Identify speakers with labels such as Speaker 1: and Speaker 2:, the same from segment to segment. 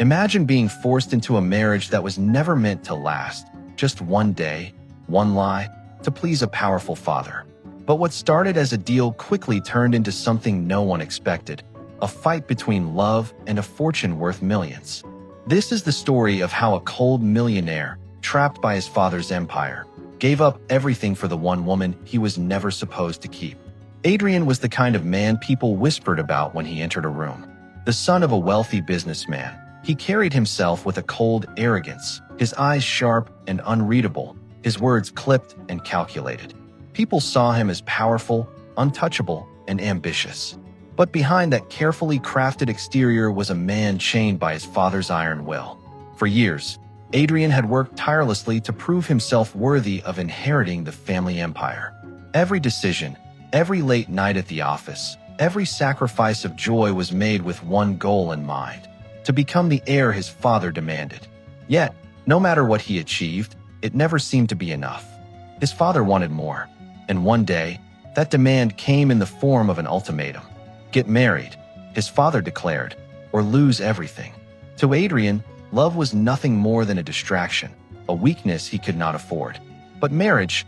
Speaker 1: Imagine being forced into a marriage that was never meant to last. Just one day, one lie, to please a powerful father. But what started as a deal quickly turned into something no one expected, a fight between love and a fortune worth millions. This is the story of how a cold millionaire, trapped by his father's empire, gave up everything for the one woman he was never supposed to keep. Adrian was the kind of man people whispered about when he entered a room. The son of a wealthy businessman, he carried himself with a cold arrogance, his eyes sharp and unreadable, his words clipped and calculated. People saw him as powerful, untouchable, and ambitious. But behind that carefully crafted exterior was a man chained by his father's iron will. For years, Adrian had worked tirelessly to prove himself worthy of inheriting the family empire. Every decision, every late night at the office, every sacrifice of joy was made with one goal in mind: to become the heir his father demanded. Yet, no matter what he achieved, it never seemed to be enough. His father wanted more, and one day, that demand came in the form of an ultimatum. Get married, his father declared, or lose everything. To Adrian, love was nothing more than a distraction, a weakness he could not afford. But marriage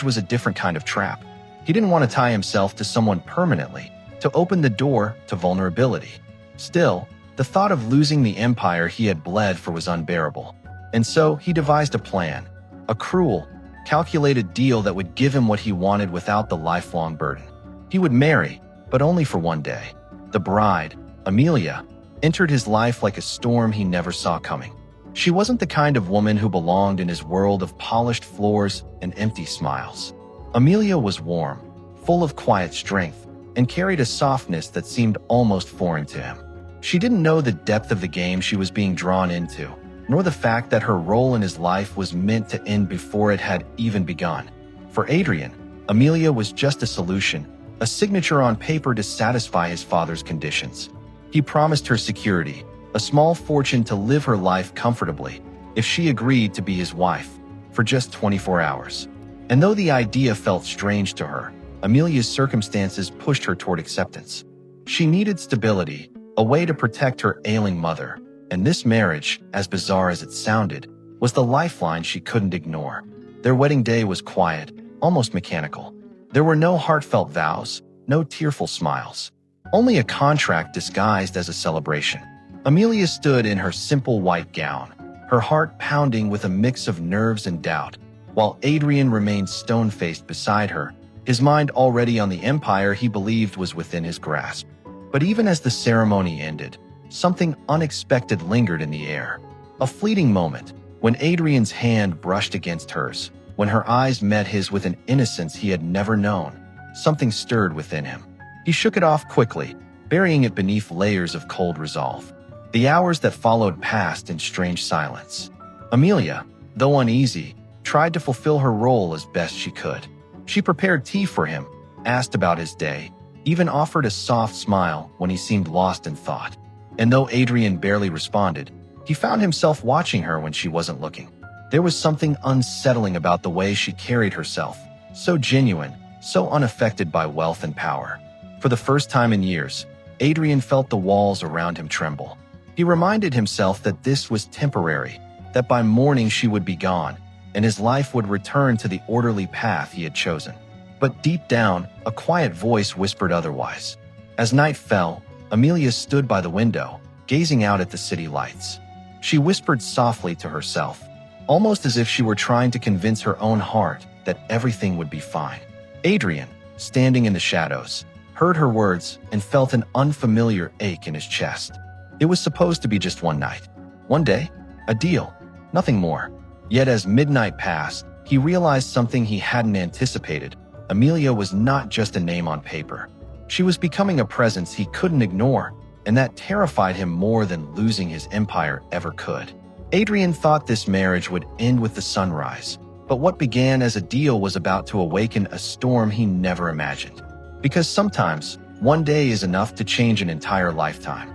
Speaker 1: was a different kind of trap. He didn't want to tie himself to someone permanently, to open the door to vulnerability. Still, the thought of losing the empire he had bled for was unbearable. And so he devised a plan, a cruel, calculated deal that would give him what he wanted without the lifelong burden. He would marry, but only for one day. The bride, Amelia, entered his life like a storm he never saw coming. She wasn't the kind of woman who belonged in his world of polished floors and empty smiles. Amelia was warm, full of quiet strength, and carried a softness that seemed almost foreign to him. She didn't know the depth of the game she was being drawn into, nor the fact that her role in his life was meant to end before it had even begun. For Adrian, Amelia was just a solution, a signature on paper to satisfy his father's conditions. He promised her security, a small fortune to live her life comfortably, if she agreed to be his wife, for just 24 hours. And though the idea felt strange to her, Amelia's circumstances pushed her toward acceptance. She needed stability, a way to protect her ailing mother, and this marriage, as bizarre as it sounded, was the lifeline she couldn't ignore. Their wedding day was quiet, almost mechanical. There were no heartfelt vows, no tearful smiles, only a contract disguised as a celebration. Amelia stood in her simple white gown, her heart pounding with a mix of nerves and doubt, while Adrian remained stone-faced beside her, his mind already on the empire he believed was within his grasp. But even as the ceremony ended, something unexpected lingered in the air. A fleeting moment, when Adrian's hand brushed against hers, when her eyes met his with an innocence he had never known, something stirred within him. He shook it off quickly, burying it beneath layers of cold resolve. The hours that followed passed in strange silence. Amelia, though uneasy, tried to fulfill her role as best she could. She prepared tea for him, asked about his day, even offered a soft smile when he seemed lost in thought. And though Adrian barely responded, he found himself watching her when she wasn't looking. There was something unsettling about the way she carried herself, so genuine, so unaffected by wealth and power. For the first time in years, Adrian felt the walls around him tremble. He reminded himself that this was temporary, that by morning she would be gone, and his life would return to the orderly path he had chosen. But deep down, a quiet voice whispered otherwise. As night fell, Amelia stood by the window, gazing out at the city lights. She whispered softly to herself, almost as if she were trying to convince her own heart that everything would be fine. Adrian, standing in the shadows, heard her words and felt an unfamiliar ache in his chest. It was supposed to be just one night, one day, a deal, nothing more. Yet as midnight passed, he realized something he hadn't anticipated. Amelia was not just a name on paper. She was becoming a presence he couldn't ignore, and that terrified him more than losing his empire ever could. Adrian thought this marriage would end with the sunrise, but what began as a deal was about to awaken a storm he never imagined. Because sometimes, one day is enough to change an entire lifetime.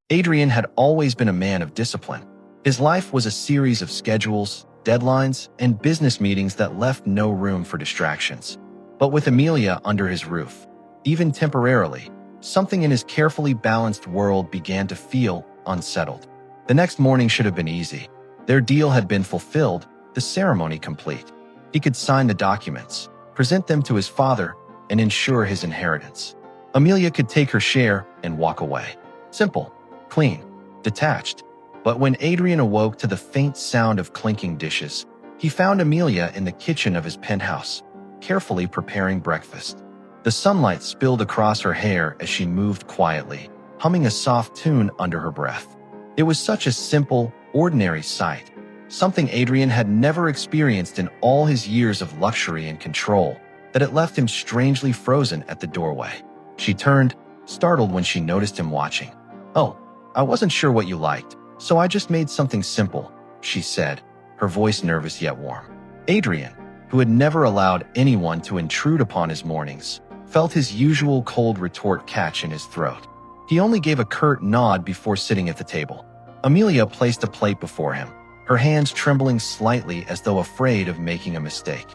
Speaker 1: Adrian had always been a man of discipline. His life was a series of schedules, deadlines, and business meetings that left no room for distractions. But with Amelia under his roof, even temporarily, something in his carefully balanced world began to feel unsettled. The next morning should have been easy. Their deal had been fulfilled, the ceremony complete. He could sign the documents, present them to his father, and ensure his inheritance. Amelia could take her share and walk away. Simple, clean, detached. But when Adrian awoke to the faint sound of clinking dishes, he found Amelia in the kitchen of his penthouse, carefully preparing breakfast. The sunlight spilled across her hair as she moved quietly, humming a soft tune under her breath. It was such a simple, ordinary sight, something Adrian had never experienced in all his years of luxury and control, that it left him strangely frozen at the doorway. She turned, startled when she noticed him watching. "Oh, I wasn't sure what you liked, so I just made something simple," she said, her voice nervous yet warm. Adrian, who had never allowed anyone to intrude upon his mornings, felt his usual cold retort catch in his throat. He only gave a curt nod before sitting at the table. Amelia placed a plate before him, her hands trembling slightly as though afraid of making a mistake.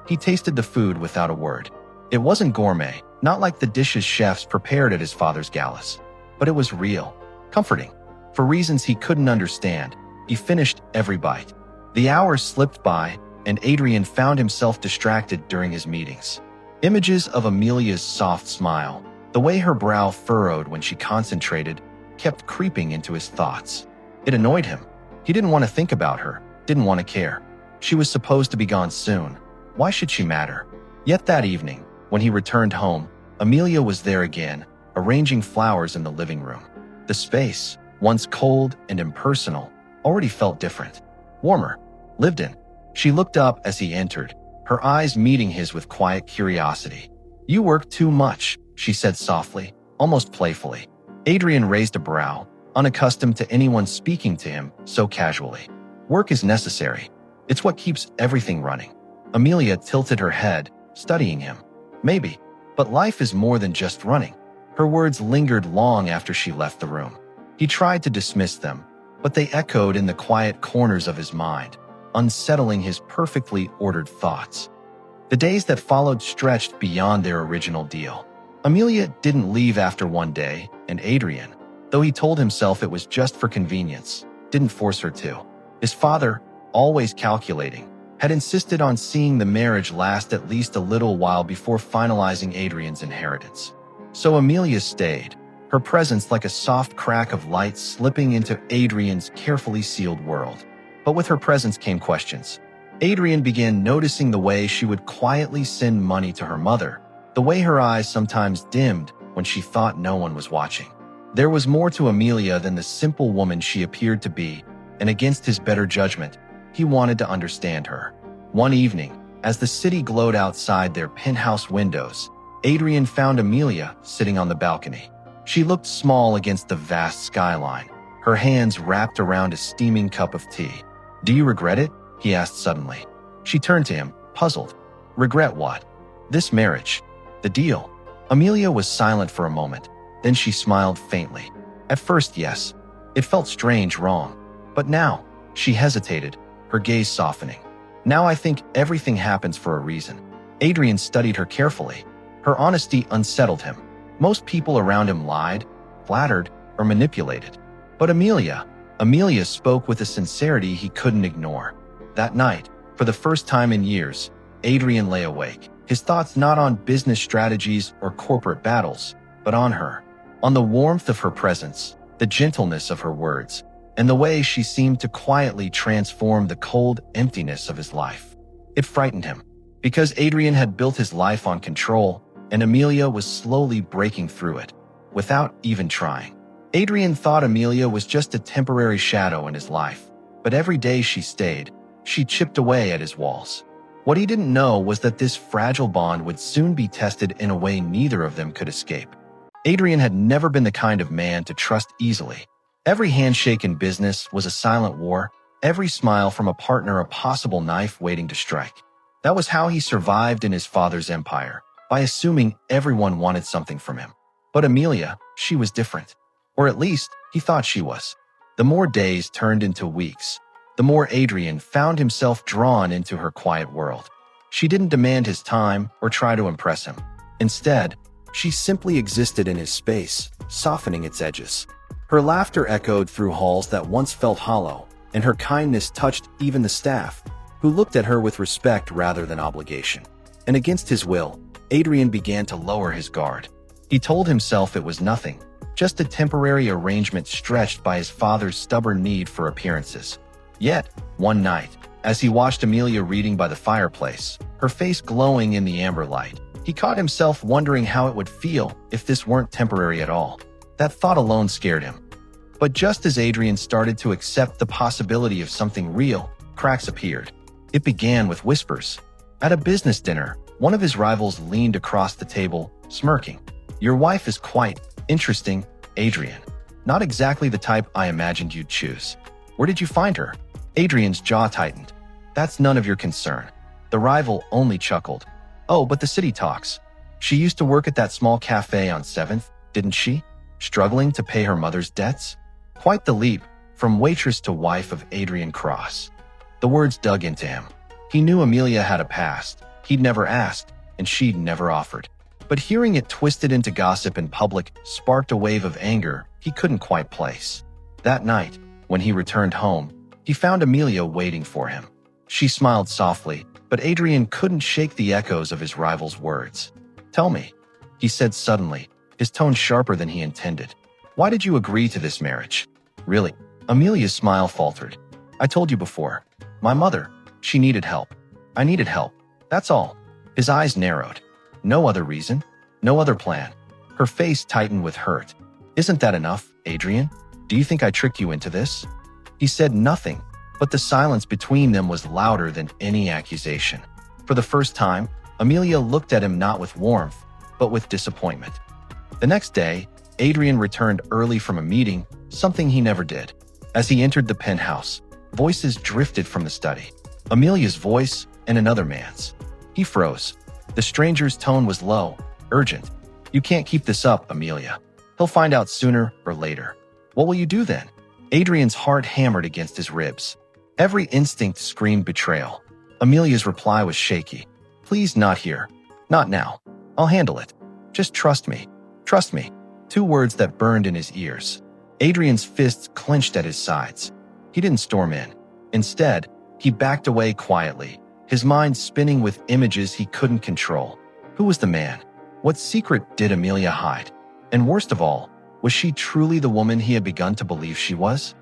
Speaker 1: He tasted the food without a word. It wasn't gourmet, not like the dishes chefs prepared at his father's galas, but it was real, comforting. For reasons he couldn't understand, he finished every bite. The hours slipped by, and Adrian found himself distracted during his meetings. Images of Amelia's soft smile, the way her brow furrowed when she concentrated, kept creeping into his thoughts. It annoyed him. He didn't want to think about her, didn't want to care. She was supposed to be gone soon. Why should she matter? Yet that evening, when he returned home, Amelia was there again, arranging flowers in the living room. The space, once cold and impersonal, already felt different, warmer, lived in. She looked up as he entered, her eyes meeting his with quiet curiosity. "You work too much," she said softly, almost playfully. Adrian raised a brow, unaccustomed to anyone speaking to him so casually. "Work is necessary. It's what keeps everything running." Amelia tilted her head, studying him. "Maybe, but life is more than just running." Her words lingered long after she left the room. He tried to dismiss them, but they echoed in the quiet corners of his mind, unsettling his perfectly ordered thoughts. The days that followed stretched beyond their original deal. Amelia didn't leave after one day, and Adrian, though he told himself it was just for convenience, didn't force her to. His father, always calculating, had insisted on seeing the marriage last at least a little while before finalizing Adrian's inheritance. So Amelia stayed, her presence like a soft crack of light slipping into Adrian's carefully sealed world. But with her presence came questions. Adrian began noticing the way she would quietly send money to her mother, the way her eyes sometimes dimmed when she thought no one was watching. There was more to Amelia than the simple woman she appeared to be, and against his better judgment, he wanted to understand her. One evening, as the city glowed outside their penthouse windows, Adrian found Amelia sitting on the balcony. She looked small against the vast skyline, her hands wrapped around a steaming cup of tea. "Do you regret it?" he asked suddenly. She turned to him, puzzled. "Regret what?" "This marriage. The deal." Amelia was silent for a moment, then she smiled faintly. "At first, yes. It felt strange, wrong. But now," she hesitated, her gaze softening. "Now I think everything happens for a reason." Adrian studied her carefully. Her honesty unsettled him. Most people around him lied, flattered, or manipulated. But Amelia spoke with a sincerity he couldn't ignore. That night, for the first time in years, Adrian lay awake, his thoughts not on business strategies or corporate battles, but on her, on the warmth of her presence, the gentleness of her words, and the way she seemed to quietly transform the cold emptiness of his life. It frightened him, because Adrian had built his life on control, and Amelia was slowly breaking through it, without even trying. Adrian thought Amelia was just a temporary shadow in his life, but every day she stayed, she chipped away at his walls. What he didn't know was that this fragile bond would soon be tested in a way neither of them could escape. Adrian had never been the kind of man to trust easily. Every handshake in business was a silent war, every smile from a partner a possible knife waiting to strike. That was how he survived in his father's empire, by assuming everyone wanted something from him. But Amelia, she was different. Or at least, he thought she was. The more days turned into weeks, the more Adrian found himself drawn into her quiet world. She didn't demand his time or try to impress him. Instead, she simply existed in his space, softening its edges. Her laughter echoed through halls that once felt hollow, and her kindness touched even the staff, who looked at her with respect rather than obligation. And against his will, Adrian began to lower his guard. He told himself it was nothing, just a temporary arrangement stretched by his father's stubborn need for appearances. Yet, one night, as he watched Amelia reading by the fireplace, her face glowing in the amber light, he caught himself wondering how it would feel if this weren't temporary at all. That thought alone scared him. But just as Adrian started to accept the possibility of something real, cracks appeared. It began with whispers. At a business dinner, one of his rivals leaned across the table, smirking. "Your wife is quite interesting, Adrian. Not exactly the type I imagined you'd choose. Where did you find her?" Adrian's jaw tightened. "That's none of your concern." The rival only chuckled. "Oh, but the city talks. She used to work at that small cafe on 7th, didn't she? Struggling to pay her mother's debts?" Quite the leap, from waitress to wife of Adrian Cross. The words dug into him. He knew Amelia had a past. He'd never asked, and she'd never offered. But hearing it twisted into gossip in public sparked a wave of anger he couldn't quite place. That night, when he returned home, he found Amelia waiting for him. She smiled softly, but Adrian couldn't shake the echoes of his rival's words. "Tell me," he said suddenly, his tone sharper than he intended. "Why did you agree to this marriage?" "Really?" Amelia's smile faltered. "I told you before. My mother, she needed help. I needed help. That's all." His eyes narrowed. No other reason, no other plan. Her face tightened with hurt. "Isn't that enough, Adrian? Do you think I tricked you into this?" He said nothing, but the silence between them was louder than any accusation. For the first time, Amelia looked at him not with warmth, but with disappointment. The next day, Adrian returned early from a meeting, something he never did. As he entered the penthouse, voices drifted from the study. Amelia's voice and another man's. He froze. The stranger's tone was low, urgent. "You can't keep this up, Amelia. He'll find out sooner or later." "What will you do then?" Adrian's heart hammered against his ribs. Every instinct screamed betrayal. Amelia's reply was shaky. "Please, not here. Not now. I'll handle it. Just trust me. Trust me." Two words that burned in his ears. Adrian's fists clenched at his sides. He didn't storm in. Instead, he backed away quietly, his mind spinning with images he couldn't control. Who was the man? What secret did Amelia hide? And worst of all, was she truly the woman he had begun to believe she was?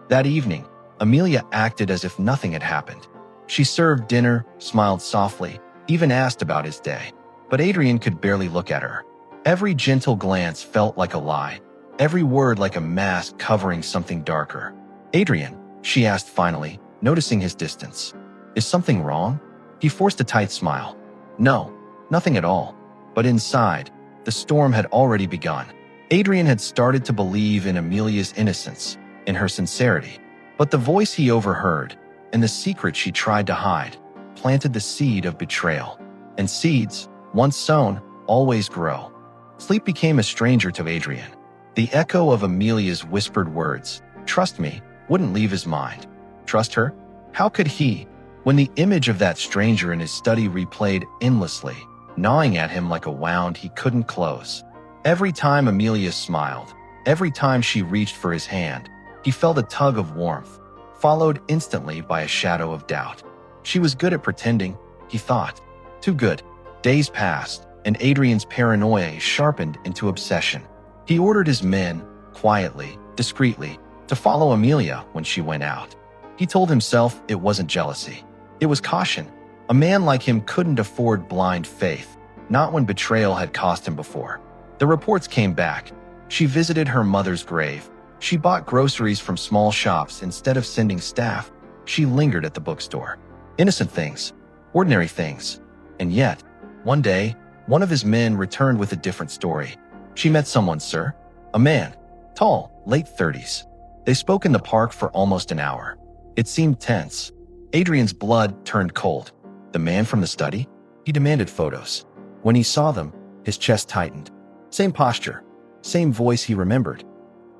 Speaker 1: That evening, Amelia acted as if nothing had happened. She served dinner, smiled softly, even asked about his day. But Adrian could barely look at her. Every gentle glance felt like a lie, every word like a mask covering something darker. "Adrian," she asked finally, noticing his distance. "Is something wrong?" He forced a tight smile. "No, nothing at all." But inside, the storm had already begun. Adrian had started to believe in Amelia's innocence, in her sincerity. But the voice he overheard, and the secret she tried to hide, planted the seed of betrayal. And seeds, once sown, always grow. Sleep became a stranger to Adrian. The echo of Amelia's whispered words, "Trust me," wouldn't leave his mind. Trust her? How could he, when the image of that stranger in his study replayed endlessly, gnawing at him like a wound he couldn't close? Every time Amelia smiled, every time she reached for his hand, he felt a tug of warmth, followed instantly by a shadow of doubt. She was good at pretending, he thought. Too good. Days passed, and Adrian's paranoia sharpened into obsession. He ordered his men, quietly, discreetly, to follow Amelia when she went out. He told himself it wasn't jealousy. It was caution. A man like him couldn't afford blind faith, not when betrayal had cost him before. The reports came back. She visited her mother's grave. She bought groceries from small shops instead of sending staff. She lingered at the bookstore. Innocent things, ordinary things. And yet, one day, one of his men returned with a different story. "She met someone, sir. A man, tall, late 30s. They spoke in the park for almost an hour. It seemed tense. Adrian's blood turned cold. The man from the study? He demanded photos. When he saw them, his chest tightened. Same posture, same voice he remembered.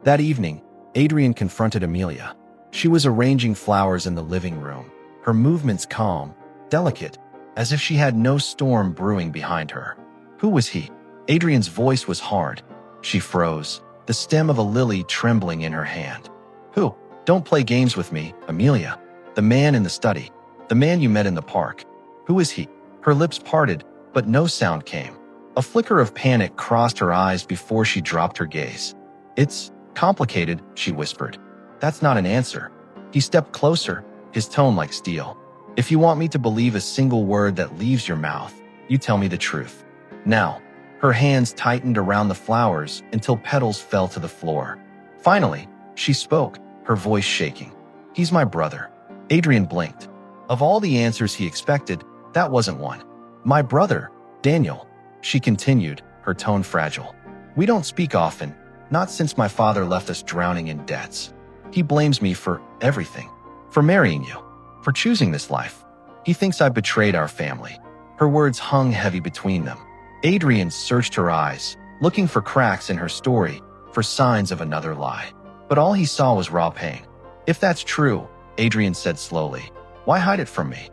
Speaker 1: That evening, Adrian confronted Amelia. She was arranging flowers in the living room, her movements calm, delicate, as if she had no storm brewing behind her. Who was he? Adrian's voice was hard. She froze, the stem of a lily trembling in her hand. Who? Don't play games with me, Amelia. The man in the study. The man you met in the park. Who is he? Her lips parted, but no sound came. A flicker of panic crossed her eyes before she dropped her gaze. It's complicated, she whispered. That's not an answer. He stepped closer, his tone like steel. If you want me to believe a single word that leaves your mouth, you tell me the truth. Now, her hands tightened around the flowers until petals fell to the floor. Finally, she spoke, her voice shaking. He's my brother. Adrian blinked. Of all the answers he expected, that wasn't one. My brother, Daniel, she continued, her tone fragile. We don't speak often, not since my father left us drowning in debts. He blames me for everything. For marrying you. For choosing this life. He thinks I betrayed our family. Her words hung heavy between them. Adrian searched her eyes, looking for cracks in her story, for signs of another lie. But all he saw was raw pain. If that's true, Adrian said slowly, why hide it from me?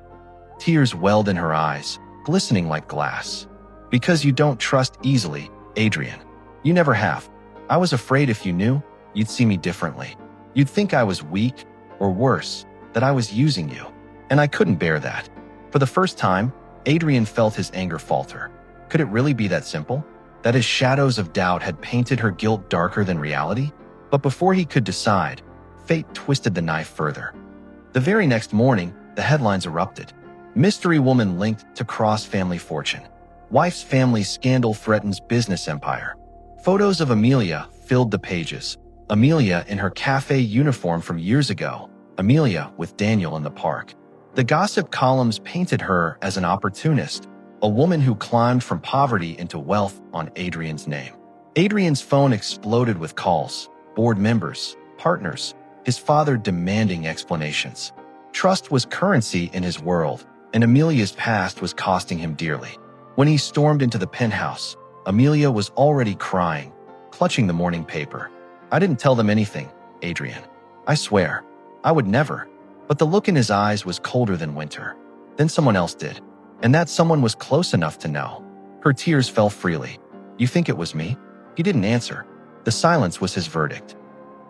Speaker 1: Tears welled in her eyes, glistening like glass. Because you don't trust easily, Adrian. You never have. I was afraid if you knew, you'd see me differently. You'd think I was weak, or worse, that I was using you. And I couldn't bear that. For the first time, Adrian felt his anger falter. Could it really be that simple? That his shadows of doubt had painted her guilt darker than reality? But before he could decide, fate twisted the knife further. The very next morning, the headlines erupted. Mystery woman linked to cross-family fortune. Wife's family scandal threatens business empire. Photos of Amelia filled the pages. Amelia in her cafe uniform from years ago. Amelia with Daniel in the park. The gossip columns painted her as an opportunist, a woman who climbed from poverty into wealth on Adrian's name. Adrian's phone exploded with calls, board members, partners, his father demanding explanations. Trust was currency in his world, and Amelia's past was costing him dearly. When he stormed into the penthouse, Amelia was already crying, clutching the morning paper. I didn't tell them anything, Adrian. I swear. I would never. But the look in his eyes was colder than winter. Then someone else did. And that someone was close enough to know. Her tears fell freely. You think it was me? He didn't answer. The silence was his verdict.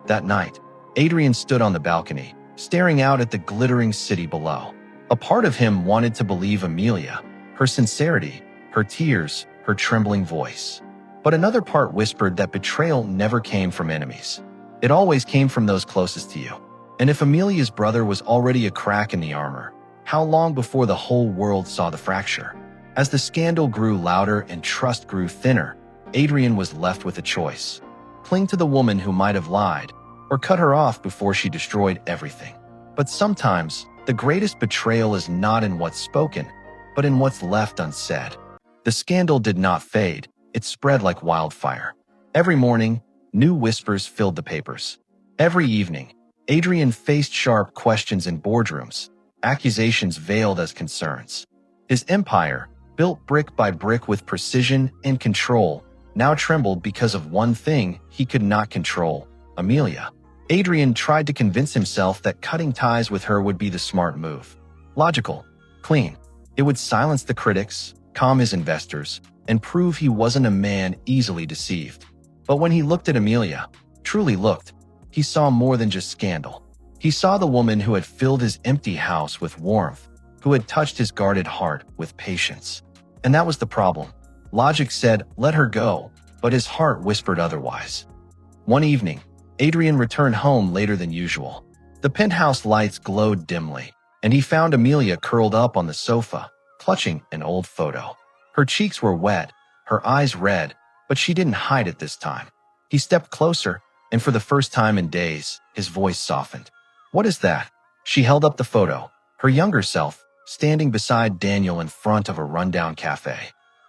Speaker 1: That night, Adrian stood on the balcony, staring out at the glittering city below. A part of him wanted to believe Amelia, her sincerity, her tears, her trembling voice. But another part whispered that betrayal never came from enemies. It always came from those closest to you. And if Amelia's brother was already a crack in the armor, how long before the whole world saw the fracture? As the scandal grew louder and trust grew thinner, Adrian was left with a choice. Cling to the woman who might have lied, or cut her off before she destroyed everything. But sometimes, the greatest betrayal is not in what's spoken, but in what's left unsaid. The scandal did not fade, it spread like wildfire. Every morning, new whispers filled the papers. Every evening, Adrian faced sharp questions in boardrooms, accusations veiled as concerns. His empire, built brick by brick with precision and control, now trembled because of one thing he could not control, Amelia. Adrian tried to convince himself that cutting ties with her would be the smart move. Logical, clean. It would silence the critics, calm his investors, and prove he wasn't a man easily deceived. But when he looked at Amelia, truly looked, he saw more than just scandal. He saw the woman who had filled his empty house with warmth, who had touched his guarded heart with patience. And that was the problem. Logic said, let her go, but his heart whispered otherwise. One evening, Adrian returned home later than usual. The penthouse lights glowed dimly, and he found Amelia curled up on the sofa, clutching an old photo. Her cheeks were wet, her eyes red, but she didn't hide it this time. He stepped closer, and for the first time in days, his voice softened. What is that? She held up the photo, her younger self, standing beside Daniel in front of a rundown cafe.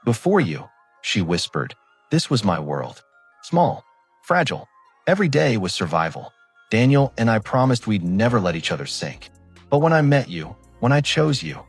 Speaker 1: Before you, she whispered, this was my world. Small, fragile. Every day was survival. Daniel and I promised we'd never let each other sink. But when I met you, when I chose you,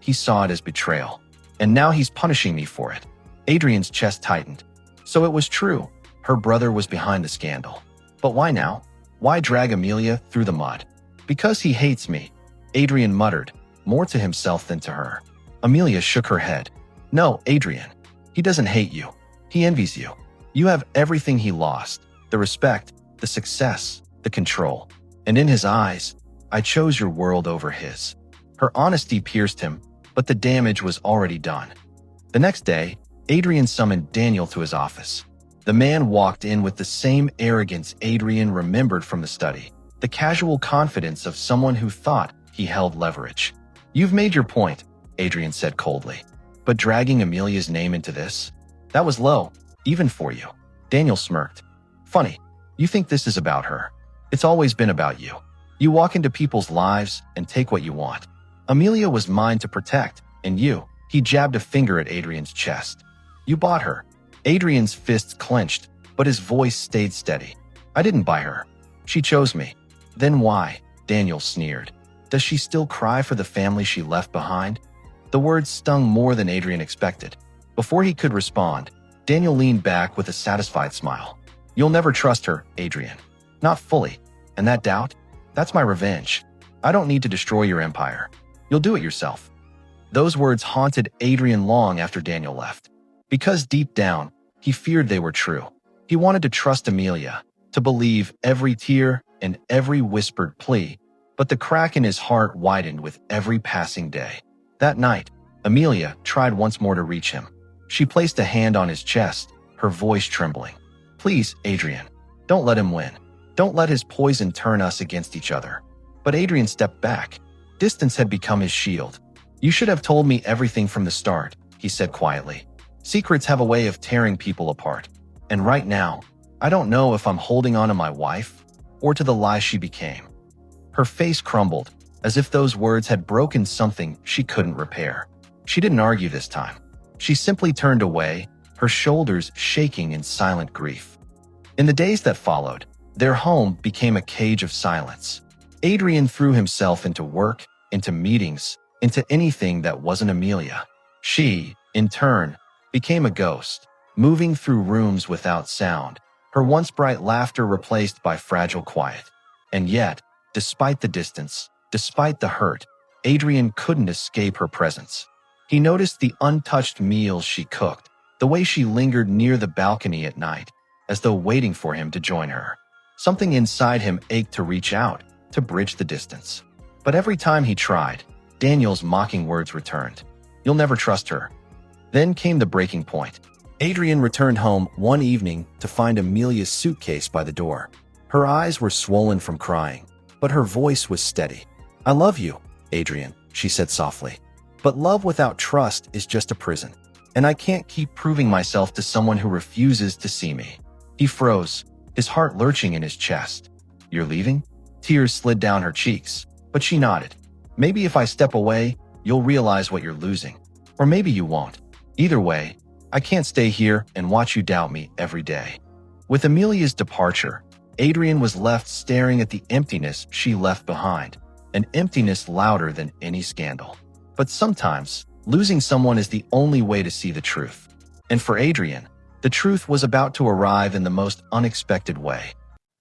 Speaker 1: he saw it as betrayal. And now he's punishing me for it. Adrian's chest tightened. So it was true. Her brother was behind the scandal. But why now? Why drag Amelia through the mud? Because he hates me, Adrian muttered, more to himself than to her. Amelia shook her head. No, Adrian. He doesn't hate you. He envies you. You have everything he lost. the respect, the success, the control. And in his eyes, I chose your world over his. Her honesty pierced him, but the damage was already done. The next day, Adrian summoned Daniel to his office. The man walked in with the same arrogance Adrian remembered from the study, the casual confidence of someone who thought he held leverage. "You've made your point," Adrian said coldly. "But dragging Amelia's name into this? That was low, even for you." Daniel smirked. "Funny, you think this is about her. It's always been about you. You walk into people's lives and take what you want. Amelia was mine to protect, and you," he jabbed a finger at Adrian's chest. "You bought her." Adrian's fists clenched, but his voice stayed steady. "I didn't buy her. She chose me." "Then why?" Daniel sneered. "Does she still cry for the family she left behind?" The words stung more than Adrian expected. Before he could respond, Daniel leaned back with a satisfied smile. "You'll never trust her, Adrian. Not fully. And that doubt? That's my revenge. I don't need to destroy your empire. You'll do it yourself." Those words haunted Adrian long after Daniel left. Because deep down, he feared they were true. He wanted to trust Amelia, to believe every tear and every whispered plea, but the crack in his heart widened with every passing day. That night, Amelia tried once more to reach him. She placed a hand on his chest, her voice trembling. "Please, Adrian, don't let him win. Don't let his poison turn us against each other." But Adrian stepped back. Distance had become his shield. "You should have told me everything from the start," he said quietly. "Secrets have a way of tearing people apart. And right now, I don't know if I'm holding on to my wife or to the lie she became." Her face crumbled, as if those words had broken something she couldn't repair. She didn't argue this time. She simply turned away, her shoulders shaking in silent grief. In the days that followed, their home became a cage of silence. Adrian threw himself into work, into meetings, into anything that wasn't Amelia. She, in turn, became a ghost, moving through rooms without sound, her once bright laughter replaced by fragile quiet. And yet, despite the distance, despite the hurt, Adrian couldn't escape her presence. He noticed the untouched meals she cooked, the way she lingered near the balcony at night, as though waiting for him to join her. Something inside him ached to reach out, to bridge the distance. But every time he tried, Daniel's mocking words returned. "You'll never trust her." Then came the breaking point. Adrian returned home one evening to find Amelia's suitcase by the door. Her eyes were swollen from crying, but her voice was steady. "I love you, Adrian," she said softly. "But love without trust is just a prison, and I can't keep proving myself to someone who refuses to see me." He froze, his heart lurching in his chest. "You're leaving?" Tears slid down her cheeks, but she nodded. "Maybe if I step away, you'll realize what you're losing. Or maybe you won't. Either way, I can't stay here and watch you doubt me every day." With Amelia's departure, Adrian was left staring at the emptiness she left behind, an emptiness louder than any scandal. But sometimes, losing someone is the only way to see the truth. And for Adrian, the truth was about to arrive in the most unexpected way.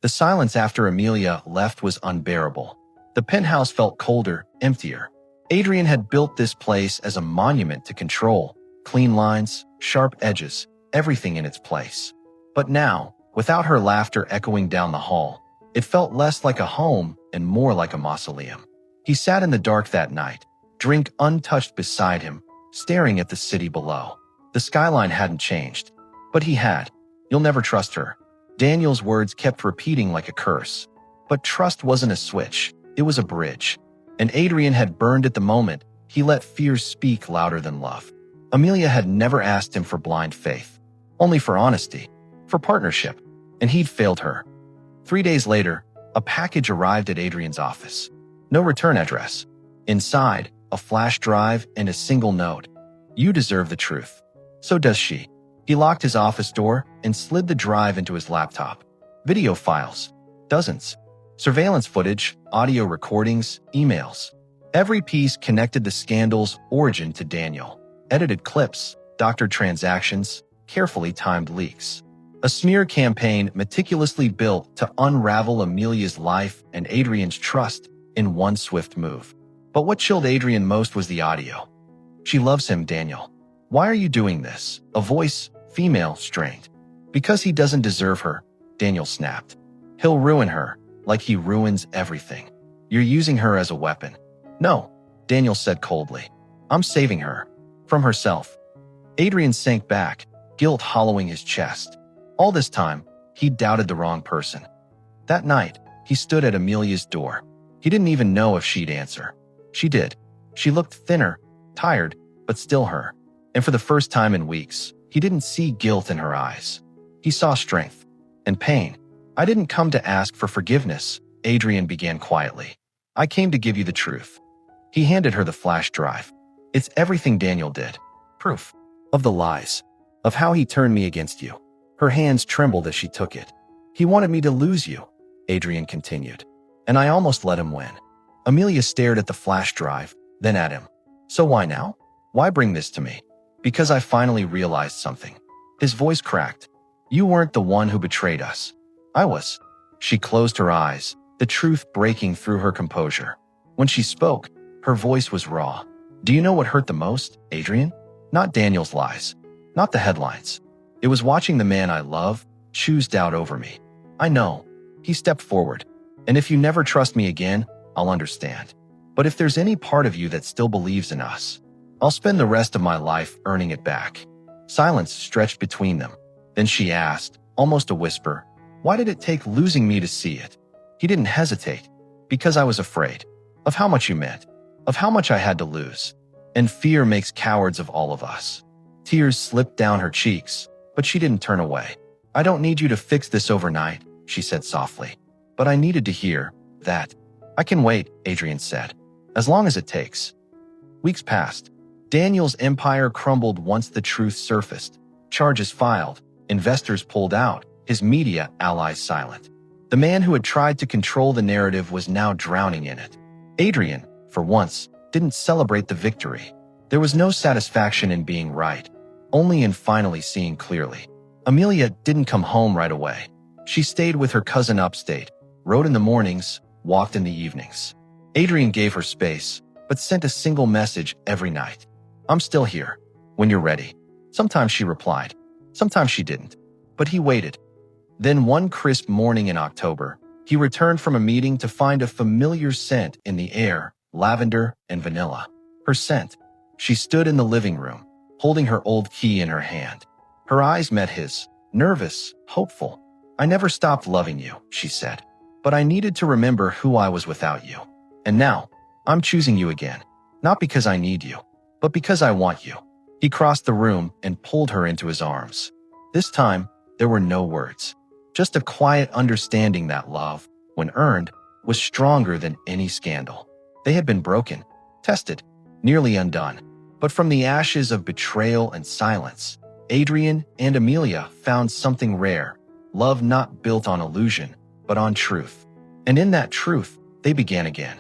Speaker 1: The silence after Amelia left was unbearable. The penthouse felt colder, emptier. Adrian had built this place as a monument to control, clean lines, sharp edges, everything in its place. But now, without her laughter echoing down the hall, it felt less like a home and more like a mausoleum. He sat in the dark that night, drink untouched beside him, staring at the city below. The skyline hadn't changed, but he had. "You'll never trust her." Daniel's words kept repeating like a curse. But trust wasn't a switch, it was a bridge. And Adrian had burned at the moment he let fears speak louder than love. Amelia had never asked him for blind faith, only for honesty, for partnership, and he'd failed her. 3 days later, a package arrived at Adrian's office. No return address. Inside, a flash drive and a single note. "You deserve the truth. So does she." He locked his office door and slid the drive into his laptop. Video files, dozens. Surveillance footage, audio recordings, emails. Every piece connected the scandal's origin to Daniel. Edited clips, doctored transactions, carefully timed leaks. A smear campaign meticulously built to unravel Amelia's life and Adrian's trust in one swift move. But what chilled Adrian most was the audio. "She loves him, Daniel. Why are you doing this?" A voice, female, strained. "Because he doesn't deserve her. Daniel snapped. He'll ruin her, like he ruins everything. You're using her as a weapon. No, Daniel said coldly. I'm saving her. From herself. Adrian sank back, guilt hollowing his chest. All this time, he doubted the wrong person. That night, he stood at Amelia's door. He didn't even know if she'd answer. She did. She looked thinner, tired, but still her. And for the first time in weeks, he didn't see guilt in her eyes. He saw strength and pain. I didn't come to ask for forgiveness, Adrian began quietly. I came to give you the truth. He handed her the flash drive. It's everything Daniel did. Proof of the lies, of how he turned me against you. Her hands trembled as she took it. He wanted me to lose you, Adrian continued. And I almost let him win. Amelia stared at the flash drive, then at him. So why now? Why bring this to me? Because I finally realized something. His voice cracked. You weren't the one who betrayed us. I was. She closed her eyes, the truth breaking through her composure. When she spoke, her voice was raw. Do you know what hurt the most, Adrian? Not Daniel's lies. Not the headlines. It was watching the man I love choose doubt over me. I know. He stepped forward. And if you never trust me again, I'll understand. But if there's any part of you that still believes in us, I'll spend the rest of my life earning it back. Silence stretched between them. Then she asked, almost a whisper, why did it take losing me to see it? He didn't hesitate. Because I was afraid. Of how much you meant. Of how much I had to lose. And fear makes cowards of all of us. Tears slipped down her cheeks, but she didn't turn away. I don't need you to fix this overnight, she said softly. But I needed to hear that. I can wait, Adrian said. As long as it takes. Weeks passed. Daniel's empire crumbled once the truth surfaced. Charges filed, investors pulled out, his media allies silent. The man who had tried to control the narrative was now drowning in it. Adrian, for once, didn't celebrate the victory. There was no satisfaction in being right, only in finally seeing clearly. Amelia didn't come home right away. She stayed with her cousin upstate, wrote in the mornings, walked in the evenings. Adrian gave her space, but sent a single message every night. I'm still here. When you're ready. Sometimes she replied. Sometimes she didn't. But he waited. Then one crisp morning in October, he returned from a meeting to find a familiar scent in the air, lavender and vanilla. Her scent. She stood in the living room, holding her old key in her hand. Her eyes met his, nervous, hopeful. I never stopped loving you, she said. But I needed to remember who I was without you. And now, I'm choosing you again. Not because I need you, but because I want you. He crossed the room and pulled her into his arms. This time, there were no words. Just a quiet understanding that love, when earned, was stronger than any scandal. They had been broken, tested, nearly undone. But from the ashes of betrayal and silence, Adrian and Amelia found something rare. Love not built on illusion, but on truth. And in that truth, they began again.